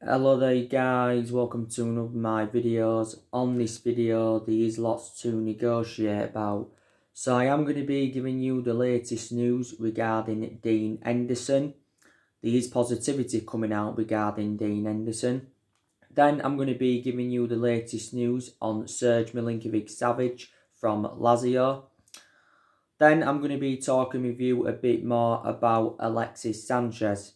Hello there guys, welcome to one of my videos. On this video there is lots to negotiate about. So I am going to be giving you the latest news regarding Dean Henderson. There is positivity coming out regarding Dean Henderson. Then I'm going to be giving you the latest news on Milinkovic-Savic from Lazio. Then I'm going to be talking with you a bit more about Alexis Sanchez.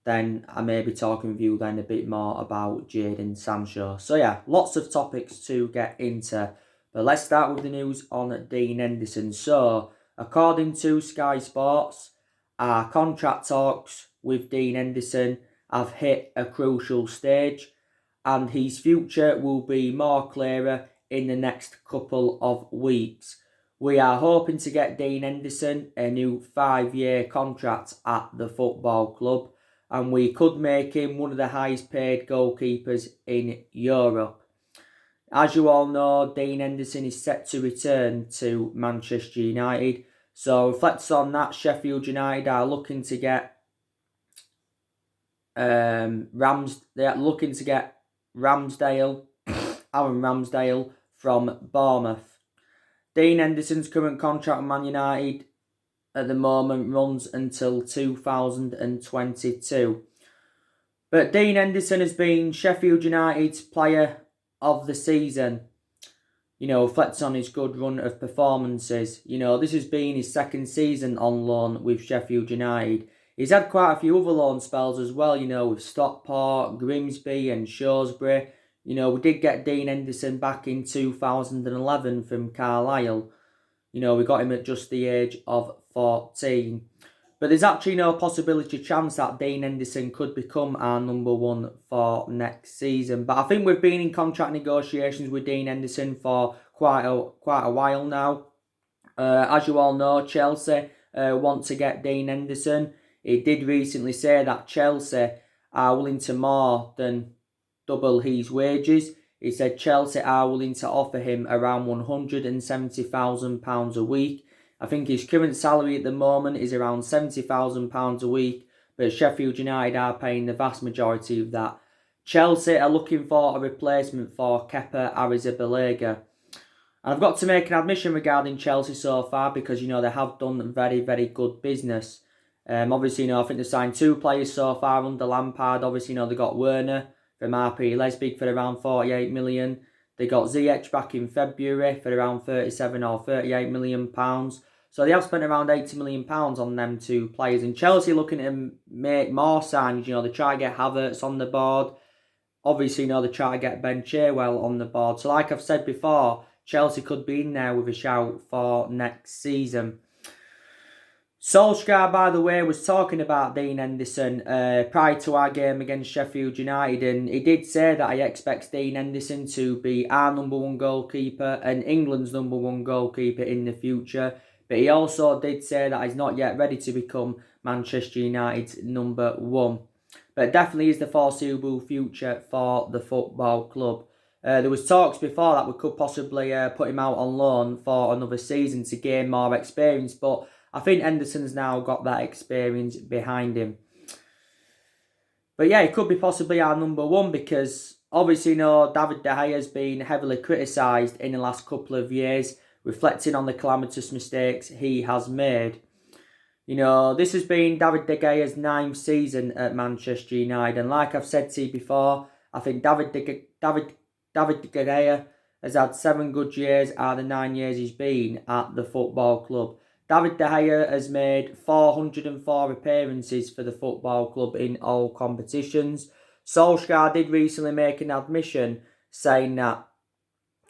Then I may be talking with you then a bit more about Jadon Sancho. So yeah, lots of topics to get into. But let's start with the news on Dean Henderson. So, according to Sky Sports, our contract talks with Dean Henderson have hit a crucial stage, and his future will be more clearer in the next couple of weeks. We are hoping to get Dean Henderson a new 5-year contract at the football club, and we could make him one of the highest paid goalkeepers in Europe. As you all know, Dean Henderson is set to return to Manchester United. So reflects on that, Sheffield United are looking to get Aaron Ramsdale from Bournemouth. Dean Henderson's current contract with Man United at the moment runs until 2022. But Dean Henderson has been Sheffield United's player of the season. Reflects on his good run of performances. This has been his second season on loan with Sheffield United. He's had quite a few other loan spells as well, with Stockport, Grimsby and Shrewsbury. We did get Dean Henderson back in 2011 from Carlisle. We got him at just the age of 14. But there's actually no chance that Dean Henderson could become our number one for next season. But I think we've been in contract negotiations with Dean Henderson for quite a while now. As you all know, Chelsea want to get Dean Henderson. He did recently say that Chelsea are willing to more than double his wages. He said Chelsea are willing to offer him around £170,000 a week. I think his current salary at the moment is around £70,000 a week, but Sheffield United are paying the vast majority of that. Chelsea are looking for a replacement for Kepa Arrizabalaga. And I've got to make an admission regarding Chelsea so far because, they have done very, very good business. Obviously, I think they've signed 2 players so far under Lampard. Obviously, they got Werner from RB Leipzig for around 48 million. They got Ziyech back in February for around 37 or 38 million pounds. So they have spent around 80 million pounds on them 2 players. And Chelsea looking to make more signings. They try to get Havertz on the board. Obviously, they try to get Ben Chilwell on the board. So like I've said before, Chelsea could be in there with a shout for next season. Solskjaer, by the way, was talking about Dean Henderson prior to our game against Sheffield United, and he did say that he expects Dean Henderson to be our number 1 goalkeeper and England's number 1 goalkeeper in the future. But he also did say that he's not yet ready to become Manchester United's number 1. But it definitely is the foreseeable future for the football club. There was talks before that we could possibly put him out on loan for another season to gain more experience, but I think Henderson's now got that experience behind him. But yeah, he could be possibly our number 1 because obviously, David De Gea has been heavily criticised in the last couple of years, reflecting on the calamitous mistakes he has made. This has been David De Gea's 9th season at Manchester United, and like I've said to you before, I think David De Gea has had 7 good years out of the 9 years he's been at the football club. David De Gea has made 404 appearances for the football club in all competitions. Solskjaer did recently make an admission saying that,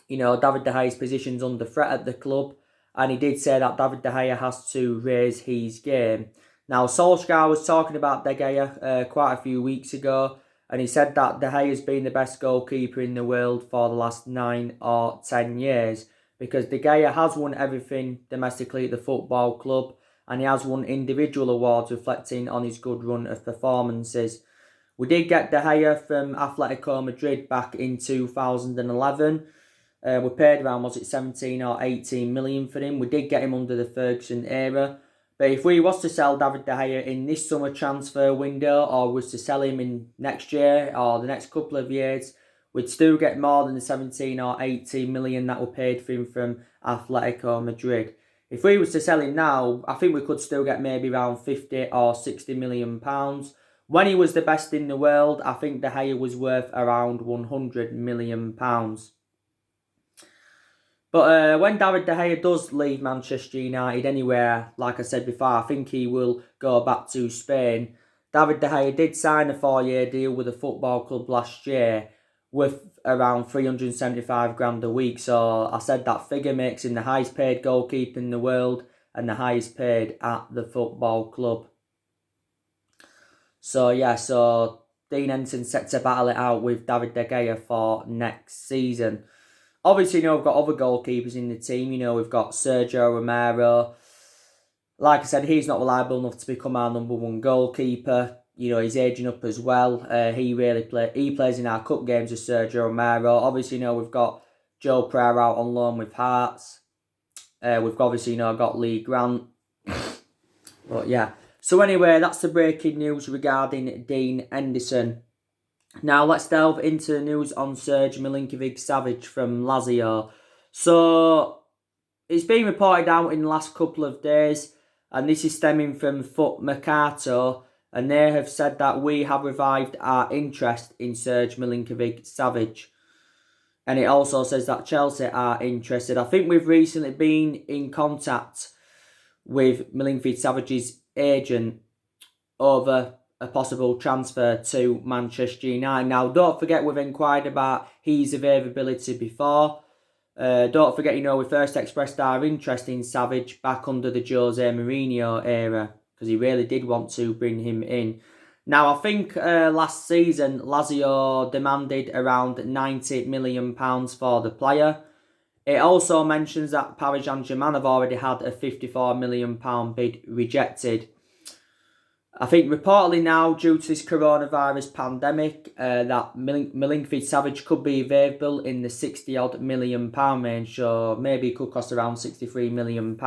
David De Gea's position's under threat at the club. And he did say that David De Gea has to raise his game. Now, Solskjaer was talking about De Gea quite a few weeks ago. And he said that De Gea has been the best goalkeeper in the world for the last 9 or 10 years. Because De Gea has won everything domestically at the football club, and he has won individual awards reflecting on his good run of performances. We did get De Gea from Atletico Madrid back in 2011. We paid around, 17 or 18 million for him. We did get him under the Ferguson era. But if we was to sell David De Gea in this summer transfer window, or was to sell him in next year or the next couple of years, we'd still get more than the 17 or 18 million that were paid for him from Atletico Madrid. If we was to sell him now, I think we could still get maybe around 50 or 60 million pounds. When he was the best in the world, I think De Gea was worth around 100 million pounds. But when David De Gea does leave Manchester United anywhere, like I said before, I think he will go back to Spain. David De Gea did sign a 4-year deal with a football club last year with around 375 grand a week. So I said that figure makes him the highest paid goalkeeper in the world and the highest paid at the football club. So yeah, so Dean Henderson set to battle it out with David De Gea for next season. Obviously, we've got other goalkeepers in the team. We've got Sergio Romero. Like I said, he's not reliable enough to become our number one goalkeeper. He's aging up as well. He plays in our cup games with Sergio Romero. Obviously, we've got Joe Pereira out on loan with Hearts. We've obviously, got Lee Grant. But yeah. So anyway, that's the breaking news regarding Dean Henderson. Now let's delve into the news on Serge Milinkovic-Savic from Lazio. So it's been reported out in the last couple of days, and this is stemming from Foot Mercato, and they have said that we have revived our interest in Serge Milinkovic-Savic. And it also says that Chelsea are interested. I think we've recently been in contact with Milinkovic-Savic's agent over a possible transfer to Manchester United. Now, don't forget we've inquired about his availability before. Don't forget, we first expressed our interest in Savic back under the Jose Mourinho era, because he really did want to bring him in. Now, I think last season, Lazio demanded around £90 million for the player. It also mentions that Paris Saint-Germain have already had a £54 million bid rejected. I think reportedly now, due to this coronavirus pandemic, that Milinkovic-Savic could be available in the 60-odd million pound range, so maybe it could cost around £63 million.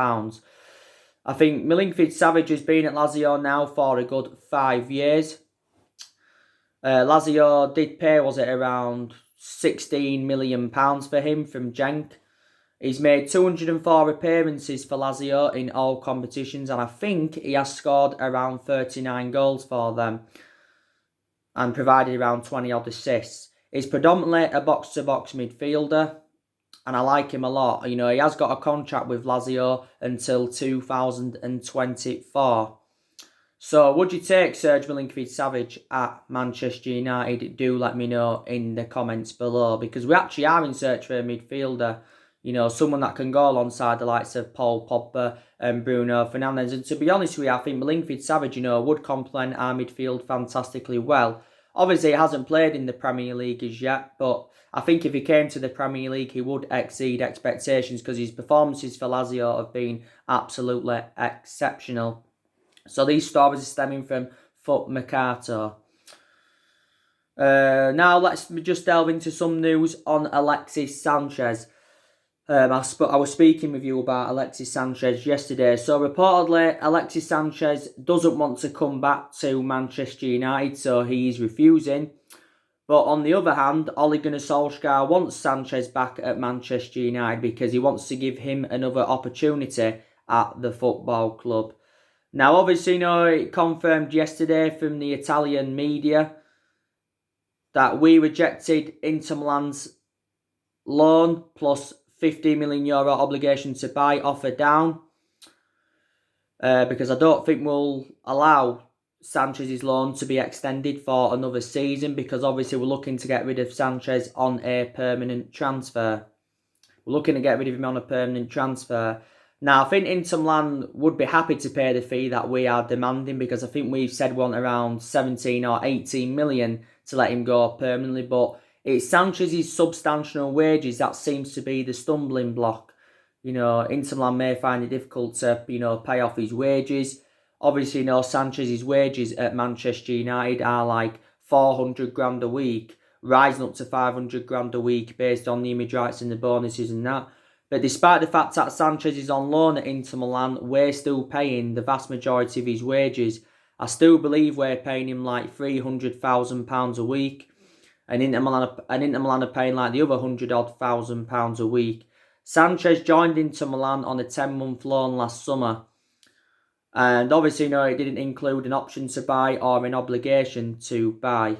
I think Milinkovic-Savic has been at Lazio now for a good 5 years. Lazio did pay, around £16 million for him from Genk. He's made 204 appearances for Lazio in all competitions, and I think he has scored around 39 goals for them and provided around 20 odd assists. He's predominantly a box-to-box midfielder, and I like him a lot. He has got a contract with Lazio until 2024. So, would you take Serge Milinkovic-Savic at Manchester United? Do let me know in the comments below, because we actually are in search for a midfielder. Someone that can go alongside the likes of Paul Pogba and Bruno Fernandes. And to be honest with you, I think Milinkovic-Savic, would complement our midfield fantastically well. Obviously, he hasn't played in the Premier League as yet, but I think if he came to the Premier League, he would exceed expectations, because his performances for Lazio have been absolutely exceptional. So these stories are stemming from Foot Mercato. Now let's just delve into some news on Alexis Sanchez. I was speaking with you about Alexis Sanchez yesterday. So reportedly, Alexis Sanchez doesn't want to come back to Manchester United, so he's refusing. But on the other hand, Ole Gunnar Solskjaer wants Sanchez back at Manchester United because he wants to give him another opportunity at the football club. Now, obviously, it confirmed yesterday from the Italian media that we rejected Inter Milan's loan plus €50 million obligation to buy offer down, because I don't think we'll allow Sanchez's loan to be extended for another season, because obviously we're looking to get rid of Sanchez on a permanent transfer. Now, I think Inter Milan would be happy to pay the fee that we are demanding, because I think we've said we want around 17 or 18 million to let him go permanently, but it's Sanchez's substantial wages that seems to be the stumbling block. Inter Milan may find it difficult to, pay off his wages. Obviously, Sanchez's wages at Manchester United are like 400 grand a week, rising up to 500 grand a week based on the image rights and the bonuses and that. But despite the fact that Sanchez is on loan at Inter Milan, we're still paying the vast majority of his wages. I still believe we're paying him like £300,000 a week. And Inter Milan are paying like the other £100,000 a week. Sanchez joined Inter Milan on a 10-month loan last summer. And obviously, it didn't include an option to buy or an obligation to buy.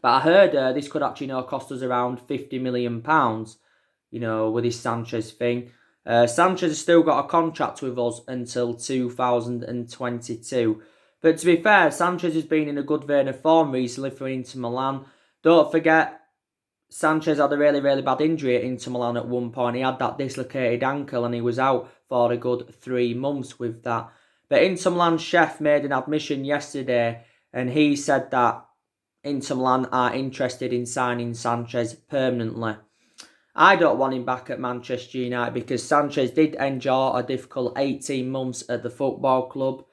But I heard this could actually cost us around £50 million, with this Sanchez thing. Sanchez has still got a contract with us until 2022. But to be fair, Sanchez has been in a good vein of form recently for Inter Milan. Don't forget, Sanchez had a really, really bad injury at Inter Milan at one point. He had that dislocated ankle and he was out for a good 3 months with that. But Inter Milan's chef made an admission yesterday and he said that Inter Milan are interested in signing Sanchez permanently. I don't want him back at Manchester United because Sanchez did endure a difficult 18 months at the football club.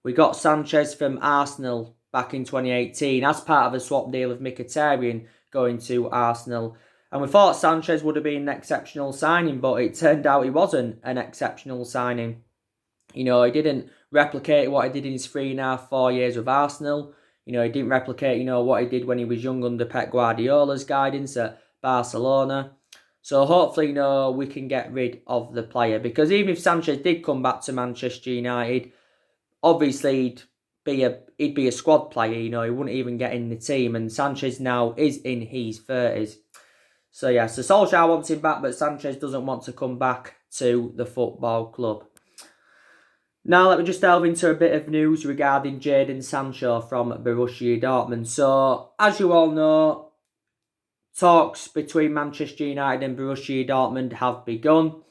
We got Sanchez from Arsenal back in 2018 as part of a swap deal of Mkhitaryan going to Arsenal. And we thought Sanchez would have been an exceptional signing, but it turned out he wasn't an exceptional signing. He didn't replicate what he did in his 3.5, 4 years with Arsenal. He didn't replicate, what he did when he was young under Pep Guardiola's guidance at Barcelona. So hopefully, we can get rid of the player. Because even if Sanchez did come back to Manchester United, obviously he'd be a squad player, he wouldn't even get in the team. And Sanchez now is in his 30s. So Solskjaer wants him back, but Sanchez doesn't want to come back to the football club. Now let me just delve into a bit of news regarding Jadon Sancho from Borussia Dortmund. So, as you all know, talks between Manchester United and Borussia Dortmund have begun.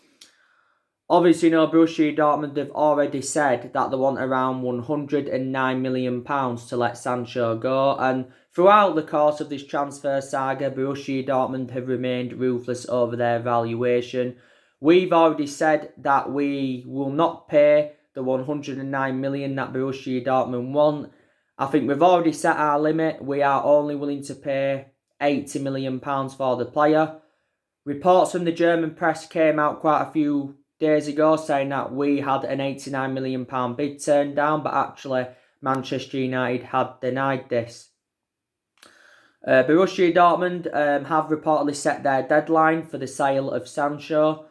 Obviously, Borussia Dortmund have already said that they want around £109 million to let Sancho go. And throughout the course of this transfer saga, Borussia Dortmund have remained ruthless over their valuation. We've already said that we will not pay the £109 million that Borussia Dortmund want. I think we've already set our limit. We are only willing to pay £80 million for the player. Reports from the German press came out quite a few days ago saying that we had an £89 million bid turned down, but actually Manchester United had denied this. Borussia Dortmund have reportedly set their deadline for the sale of Sancho,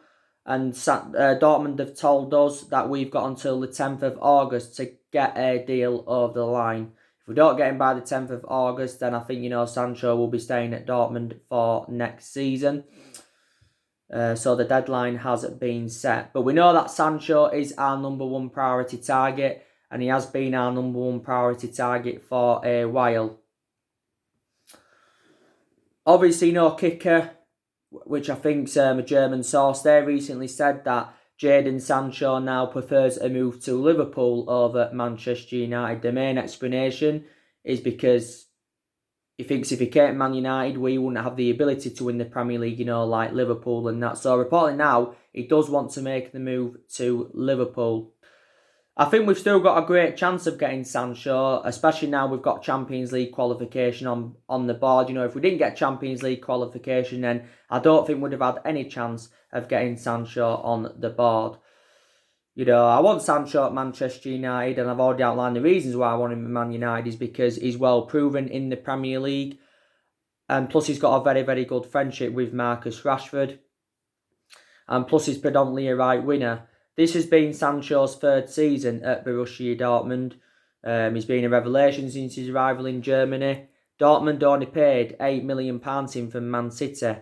and Dortmund have told us that we've got until the 10th of August to get a deal over the line. If we don't get him by the 10th of August, then I think, Sancho will be staying at Dortmund for next season. So the deadline has been set. But we know that Sancho is our number one priority target, and he has been our number one priority target for a while. Obviously, kicker, which I think's a German source, they recently said that Jadon Sancho now prefers a move to Liverpool over Manchester United. The main explanation is because he thinks if he came to Man United, we wouldn't have the ability to win the Premier League, like Liverpool and that. So reportedly now, he does want to make the move to Liverpool. I think we've still got a great chance of getting Sancho, especially now we've got Champions League qualification on the board. If we didn't get Champions League qualification, then I don't think we'd have had any chance of getting Sancho on the board. I want Sancho at Manchester United, and I've already outlined the reasons why I want him at Man United is because he's well proven in the Premier League, and plus he's got a very, very good friendship with Marcus Rashford, and plus he's predominantly a right winger. This has been Sancho's third season at Borussia Dortmund. He's been a revelation since his arrival in Germany. Dortmund only paid £8 million in from Man City,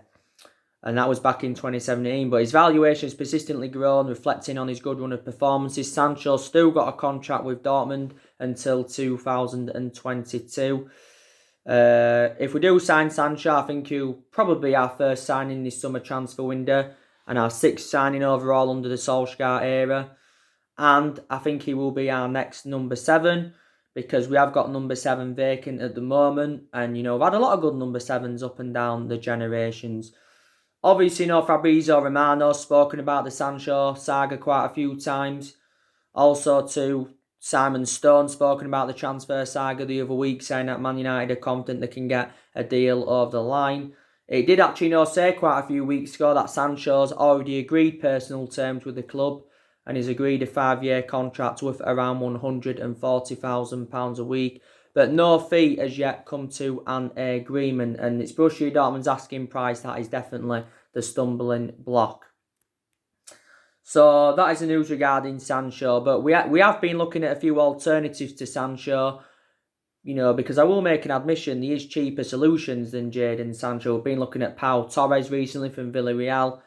and that was back in 2017. But his valuation has persistently grown, reflecting on his good run of performances. Sancho's still got a contract with Dortmund until 2022. If we do sign Sancho, I think he'll probably be our first signing this summer transfer window, and our 6th signing overall under the Solskjaer era. And I think he will be our next number 7, because we have got number 7 vacant at the moment. And, we've had a lot of good number 7s up and down the generations. Obviously, Fabrizio Romano's spoken about the Sancho saga quite a few times. Also, too, Simon Stone spoken about the transfer saga the other week, saying that Man United are confident they can get a deal over the line. It did actually say quite a few weeks ago that Sancho's already agreed personal terms with the club and he's agreed a 5-year contract worth around £140,000 a week. But no fee has yet come to an agreement, and it's Borussia Dortmund's asking price that is definitely the stumbling block. So that is the news regarding Sancho. But we have been looking at a few alternatives to Sancho, because I will make an admission, there is cheaper solutions than Jadon Sancho. We've been looking at Pau Torres recently from Villarreal.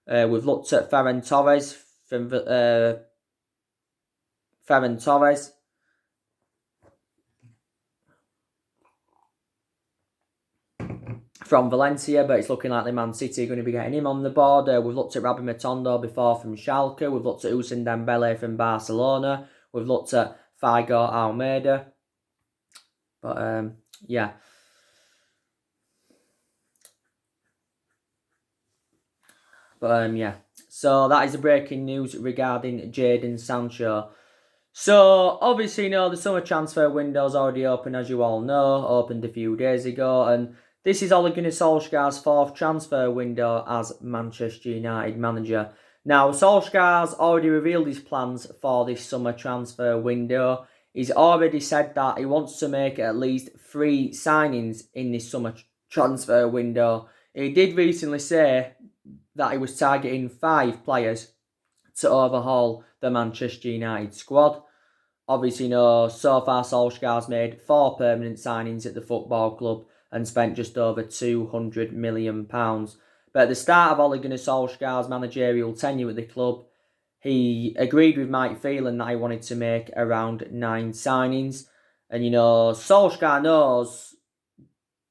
We've looked at Ferran Torres from Valencia, but it's looking like the Man City are going to be getting him on the board. We've looked at Rabbi Matondo before from Schalke. We've looked at Ousmane Dembele from Barcelona. We've looked at Figo Almeida. But, yeah. But, yeah. So, that is the breaking news regarding Jadon Sancho. So, obviously, the summer transfer window's already open, as you all know. Opened a few days ago. And this is Ole Gunnar Solskjaer's 4th transfer window as Manchester United manager. Now, Solskjaer's already revealed his plans for this summer transfer window. He's already said that he wants to make at least 3 signings in this summer transfer window. He did recently say that he was targeting 5 players to overhaul the Manchester United squad. Obviously, so far Solskjaer's made 4 permanent signings at the football club and spent just over £200 million. But at the start of Ole Gunnar Solskjaer's managerial tenure at the club, he agreed with Mike Phelan that he wanted to make around 9 signings. And, Solskjaer knows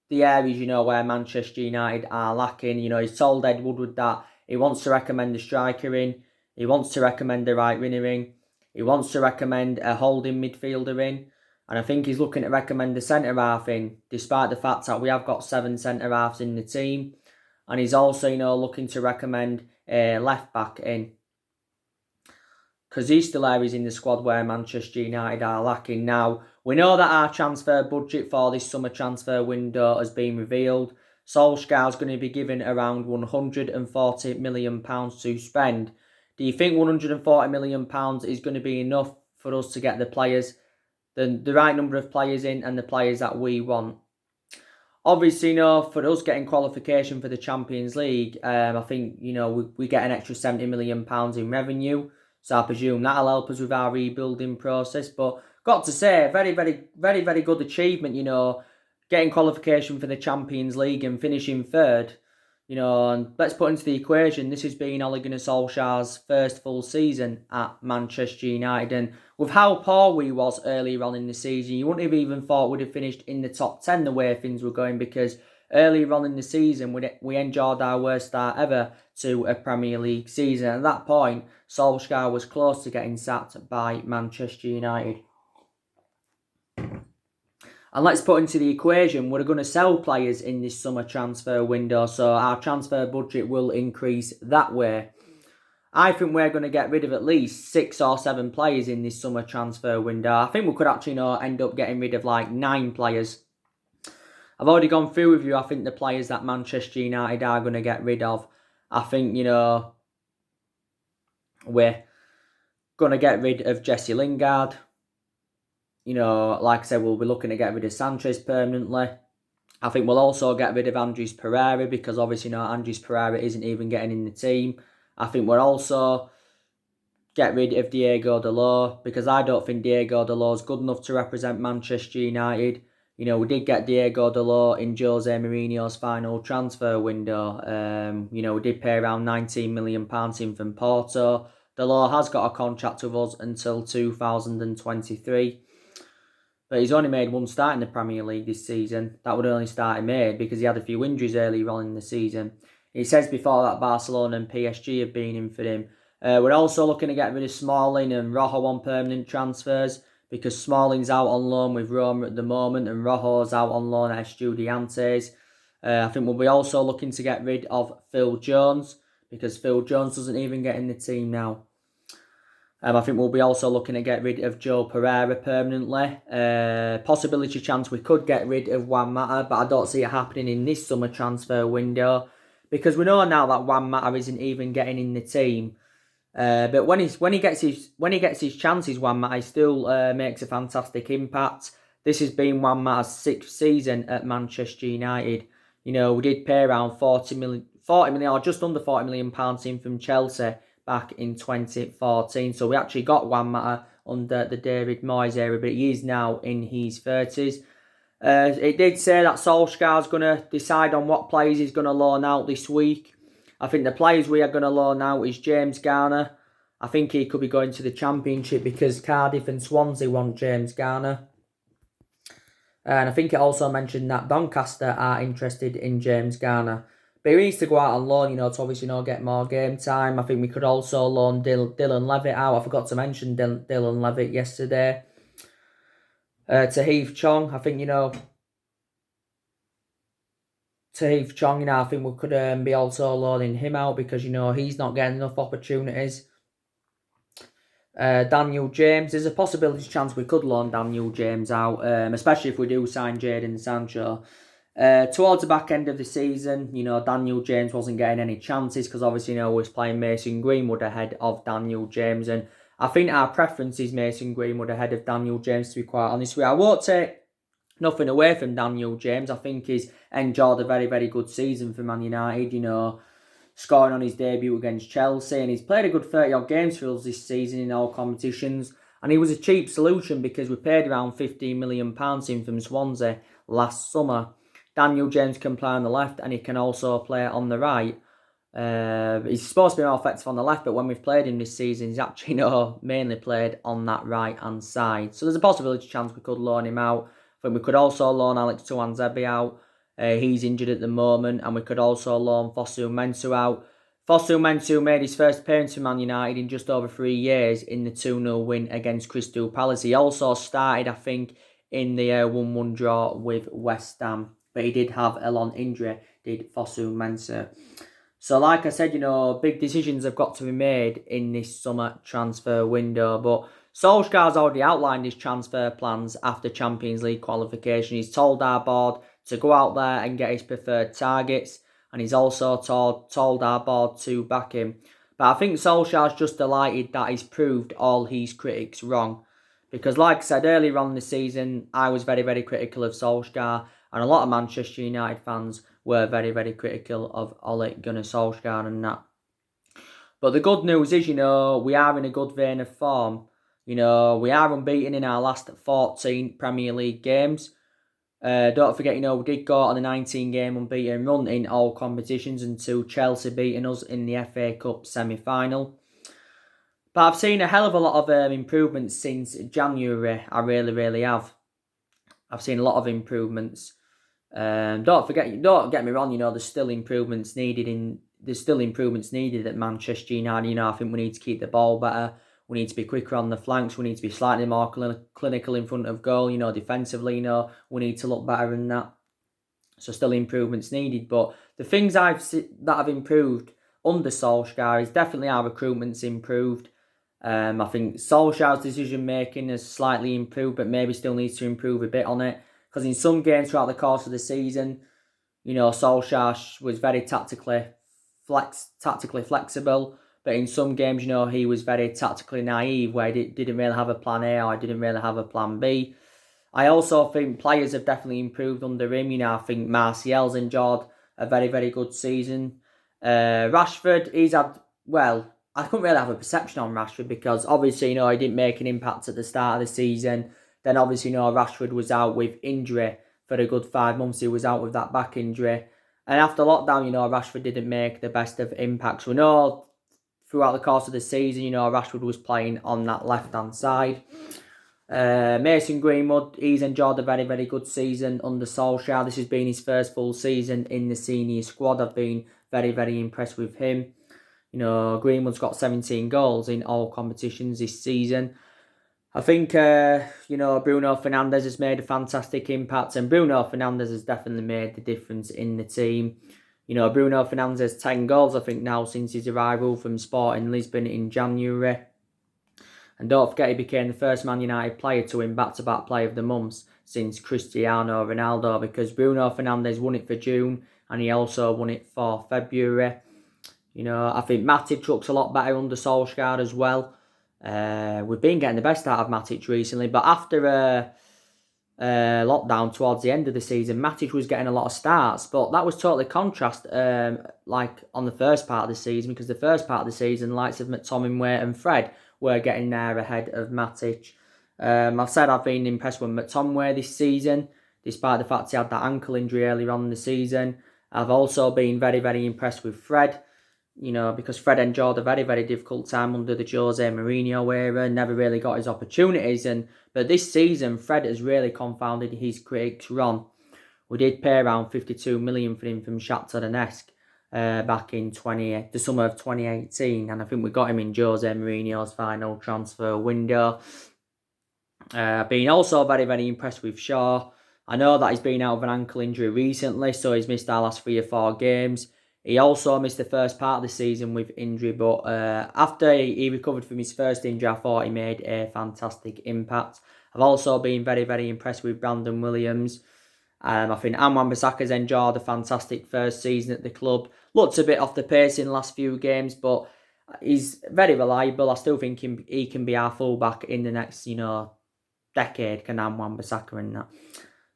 the areas, where Manchester United are lacking. He's told Ed Woodward that he wants to recommend a striker in. He wants to recommend a right winger in. He wants to recommend a holding midfielder in. And I think he's looking to recommend a centre-half in, despite the fact that we have got 7 centre-halves in the team. And he's also, looking to recommend a left-back in. Because these still areas in the squad where Manchester United are lacking. Now, we know that our transfer budget for this summer transfer window has been revealed. Solskjaer's going to be given around £140 million to spend. Do you think £140 million is going to be enough for us to get the players, the right number of players in and the players that we want? Obviously, for us getting qualification for the Champions League, I think, we get an extra £70 million in revenue. So I presume that'll help us with our rebuilding process. But got to say, very, very, very, very good achievement, getting qualification for the Champions League and finishing 3rd. And let's put into the equation, this has been Ole Gunnar Solskjaer's first full season at Manchester United. And with how poor we was earlier on in the season, you wouldn't have even thought we'd have finished in the top 10 the way things were going, because earlier on in the season, we enjoyed our worst start ever to a Premier League season. At that point, Solskjaer was close to getting sacked by Manchester United. And let's put into the equation, we're going to sell players in this summer transfer window, so our transfer budget will increase that way. I think we're going to get rid of at least 6 or 7 players in this summer transfer window. I think we could actually end up getting rid of like 9 players. I've already gone through with you, I think, the players that Manchester United are going to get rid of. I think, we're going to get rid of Jesse Lingard. Like I said, we'll be looking to get rid of Sanchez permanently. I think we'll also get rid of Andres Pereira, because obviously, Andres Pereira isn't even getting in the team. I think we'll also get rid of Diego Dalot, because I don't think Diego Dalot is good enough to represent Manchester United. We did get Diego Dalot in Jose Mourinho's final transfer window. We did pay around £19 million in from Porto. Dalot has got a contract with us until 2023. But he's only made 1 start in the Premier League this season. That would only start he made because he had a few injuries earlier on in the season. He says before that Barcelona and PSG have been in for him. We're also looking to get rid of Smalling and Rojo on permanent transfers, because Smalling's out on loan with Roma at the moment and Rojo's out on loan at Estudiantes. I think we'll be also looking to get rid of Phil Jones, because Phil Jones doesn't even get in the team now. I think we'll be also looking to get rid of Joe Pereira permanently. Possibility chance we could get rid of Juan Mata, but I don't see it happening in this summer transfer window because we know now that Juan Mata isn't even getting in the team. But when he gets his chances, Juan Mata still makes a fantastic impact. This has been Juan Mata's 6th season at Manchester United. You know, we did pay around 40 million or just under £40 million in from Chelsea back in 2014. So we actually got Juan Mata under the David Moyes era, but he is now in his 30s. It did say that Solskjaer's going to decide on what players he's going to loan out this week. I think the players we are going to loan out is James Garner. I think he could be going to the Championship because Cardiff and Swansea want James Garner. And I think it also mentioned that Doncaster are interested in James Garner. But he needs to go out on loan, you know, to obviously get more game time. I think we could also loan Dylan Levitt out. I forgot to mention Dylan Levitt yesterday. Tahith Chong, I think, Tahith Chong, I think we could be also loaning him out because, he's not getting enough opportunities. Daniel James, there's a possibility chance we could loan Daniel James out, especially if we do sign Jadon Sancho. Towards the back end of the season, Daniel James wasn't getting any chances because obviously, we was playing Mason Greenwood ahead of Daniel James, and I think our preference is Mason Greenwood ahead of Daniel James, to be quite honest with you. I won't take nothing away from Daniel James. I think he's enjoyed a very, very good season for Man United, scoring on his debut against Chelsea, and he's played a good 30-odd games for us this season in all competitions, and he was a cheap solution because we paid around £15 million in from Swansea last summer. Daniel James can play on the left and he can also play on the right. He's supposed to be more effective on the left, but when we've played him this season, he's actually mainly played on that right-hand side. So there's a possibility chance we could loan him out. I think we could also loan Alex Tuanzebe out. He's injured at the moment, and we could also loan Fosu Mensah out. Fosu Mensah made his first appearance for Man United in just over 3 years in the 2-0 win against Crystal Palace. He also started, I think, in the 1-1 draw with West Ham, but he did have a long injury, did Fosu Mensah. So like I said, big decisions have got to be made in this summer transfer window, but Solskjaer's already outlined his transfer plans after Champions League qualification. He's told our board to go out there and get his preferred targets, and he's also told our board to back him. But I think Solskjaer's just delighted that he's proved all his critics wrong. Because like I said earlier on in the season, I was very, very critical of Solskjaer, and a lot of Manchester United fans were very, very critical of Ole Gunnar Solskjaer and that. But the good news is, we are in a good vein of form. We are unbeaten in our last 14 Premier League games. Don't forget, we did go on a 19-game unbeaten run in all competitions until Chelsea beating us in the FA Cup semi-final. But I've seen a hell of a lot of improvements since January. I really, really have. I've seen a lot of improvements. Don't get me wrong, there's still improvements needed at Manchester United. I think we need to keep the ball better. We need to be quicker on the flanks. We need to be slightly more clinical in front of goal. Defensively, we need to look better than that. So still improvements needed. But the things that have improved under Solskjaer is definitely our recruitment's improved. I think Solskjaer's decision making has slightly improved, but maybe still needs to improve a bit on it. Because in some games throughout the course of the season, Solskjaer was very tactically flexible. But in some games, he was very tactically naive, where he didn't really have a plan A or didn't really have a plan B. I also think players have definitely improved under him. I think Martial's enjoyed a very, very good season. Rashford, I couldn't really have a perception on Rashford because obviously, he didn't make an impact at the start of the season. Then obviously, Rashford was out with injury for a good 5 months. He was out with that back injury. And after lockdown, Rashford didn't make the best of impacts. We know throughout the course of the season, Rashford was playing on that left-hand side. Mason Greenwood, he's enjoyed a very, very good season under Solskjaer. This has been his first full season in the senior squad. I've been very, very impressed with him. Greenwood's got 17 goals in all competitions this season. I think, Bruno Fernandes has made a fantastic impact, and Bruno Fernandes has definitely made the difference in the team. Bruno Fernandes has 10 goals, I think, now since his arrival from Sporting Lisbon in January. And don't forget, he became the first Man United player to win back-to-back Player of the Months since Cristiano Ronaldo, because Bruno Fernandes won it for June and he also won it for February. I think Matic looks a lot better under Solskjaer as well. We've been getting the best out of Matic recently, but after lockdown towards the end of the season, Matic was getting a lot of starts, but that was totally contrast like on the first part of the season, because the first part of the season, the likes of McTominay and Fred were getting there ahead of Matic. I've said I've been impressed with McTominay this season, despite the fact he had that ankle injury earlier on in the season. I've also been very, very impressed with Fred, because Fred endured a very, very difficult time under the Jose Mourinho era, never really got his opportunities. But this season, Fred has really confounded his critics' run. We did pay around 52 million for him from Shakhtar Donetsk back in the summer of 2018, and I think we got him in Jose Mourinho's final transfer window. Been also very, very impressed with Shaw. I know that he's been out of an ankle injury recently, so he's missed our last 3 or 4 games. He also missed the first part of the season with injury, but after he recovered from his first injury, I thought he made a fantastic impact. I've also been very, very impressed with Brandon Williams. I think Wan-Bissaka's enjoyed a fantastic first season at the club. Looked a bit off the pace in the last few games, but he's very reliable. I still think he can be our fullback in the next, decade, can Wan-Bissaka and that.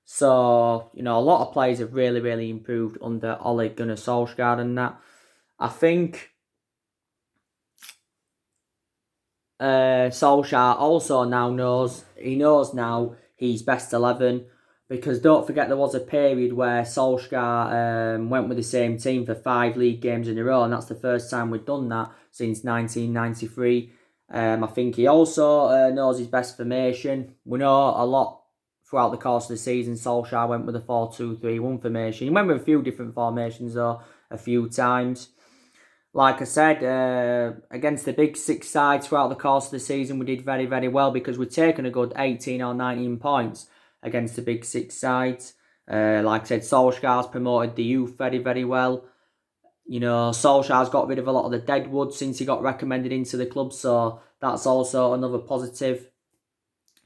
So, a lot of players have really, really improved under Ole Gunnar Solskjaer and that. I think Solskjaer also knows now his best 11, because don't forget there was a period where Solskjaer went with the same team for 5 league games in a row, and that's the first time we've done that since 1993. I think he also knows his best formation. We know a lot throughout the course of the season, Solskjaer went with a 4-2-3-1 formation. He went with a few different formations though, a few times. Like I said, against the big 6 sides throughout the course of the season, we did very, very well, because we'd taken a good 18 or 19 points against the big 6 sides. Like I said, Solskjaer's promoted the youth very, very well. Solskjaer's got rid of a lot of the deadwood since he got recommended into the club, so that's also another positive.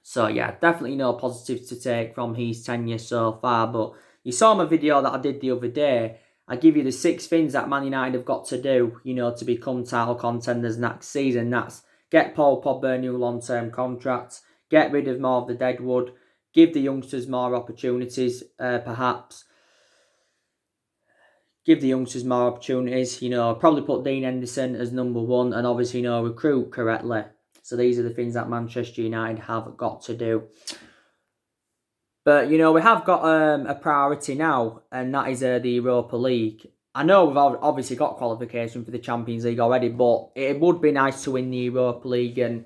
So yeah, definitely no positives to take from his tenure so far. But you saw my video that I did the other day. I give you the 6 things that Man United have got to do, to become title contenders next season. That's get Paul Pogba a new long-term contract, get rid of more of the deadwood, give the youngsters more opportunities, perhaps. Give the youngsters more opportunities, probably put Dean Henderson as number 1, and obviously, recruit correctly. So these are the things that Manchester United have got to do. But, we have got a priority now, and that is the Europa League. I know we've obviously got qualification for the Champions League already, but it would be nice to win the Europa League. And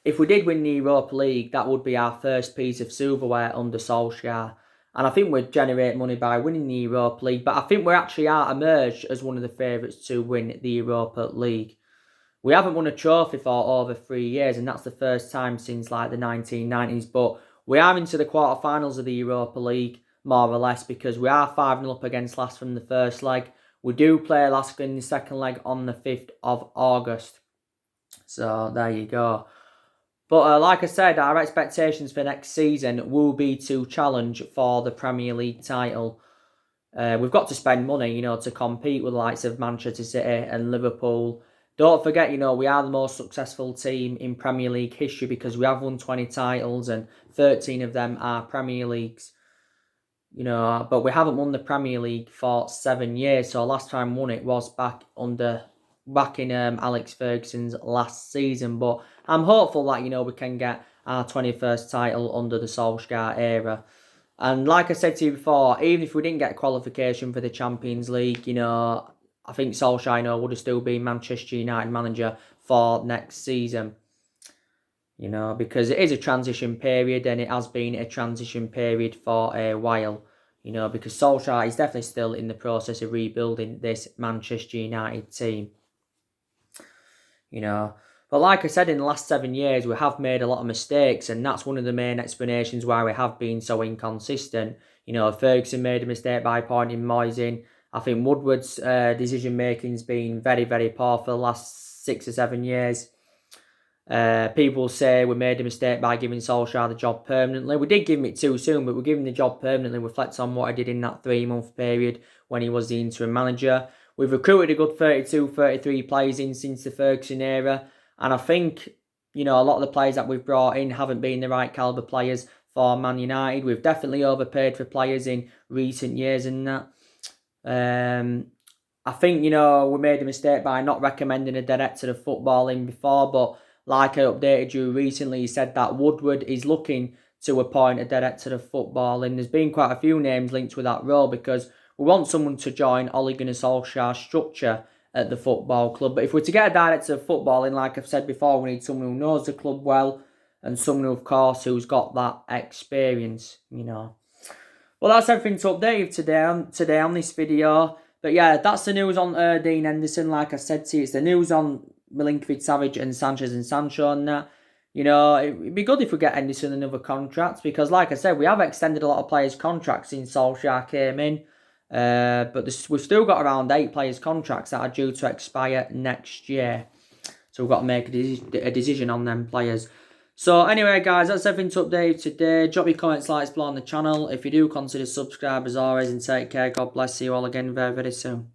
if we did win the Europa League, that would be our first piece of silverware under Solskjaer. And I think we'd generate money by winning the Europa League. But I think we're actually emerged as one of the favourites to win the Europa League. We haven't won a trophy for over 3 years, and that's the first time since the 1990s. But we are into the quarterfinals of the Europa League, more or less, because we are 5-0 up against Lask from the first leg. We do play Lask in the second leg on the 5th of August. So there you go. But like I said, our expectations for next season will be to challenge for the Premier League title. We've got to spend money, to compete with the likes of Manchester City and Liverpool. Don't forget, we are the most successful team in Premier League history, because we have won 20 titles and 13 of them are Premier Leagues. But we haven't won the Premier League for 7 years. So last time we won it was back in Alex Ferguson's last season. But I'm hopeful that, we can get our 21st title under the Solskjaer era. And like I said to you before, even if we didn't get qualification for the Champions League, I think Solskjaer would have still been Manchester United manager for next season. Because it is a transition period, and it has been a transition period for a while. Because Solskjaer is definitely still in the process of rebuilding this Manchester United team. But like I said, in the last 7 years, we have made a lot of mistakes, and that's one of the main explanations why we have been so inconsistent. Ferguson made a mistake by appointing Moyes in. I think Woodward's decision-making's been very, very poor for the last 6 or 7 years. People say we made a mistake by giving Solskjaer the job permanently. We did give him it too soon, but we're giving the job permanently. Reflects on what I did in that 3-month period when he was the interim manager. We've recruited a good 32, 33 players in since the Ferguson era. And I think, a lot of the players that we've brought in haven't been the right calibre players for Man United. We've definitely overpaid for players in recent years and that. I think, we made a mistake by not recommending a director of footballing before, but like I updated you recently, he said that Woodward is looking to appoint a director of footballing. There's been quite a few names linked with that role because we want someone to join Ole Gunnar Solskjaer's structure at the football club. But if we're to get a director of footballing, like I've said before, we need someone who knows the club well and someone, of course, who's got that experience, Well, that's everything to update you today on this video. But yeah, that's the news on Dean Henderson. Like I said to you, it's the news on Milinkovic-Savic and Sanchez and Sancho and that. It'd be good if we get Henderson another contract because, like I said, we have extended a lot of players' contracts since Solskjaer came in. But we've still got around 8 players' contracts that are due to expire next year. So we've got to make a decision on them players. So anyway, guys, that's everything to update today. Drop your comments, likes below on the channel. If you do, consider subscribe as always and take care. God bless you all again very, very soon.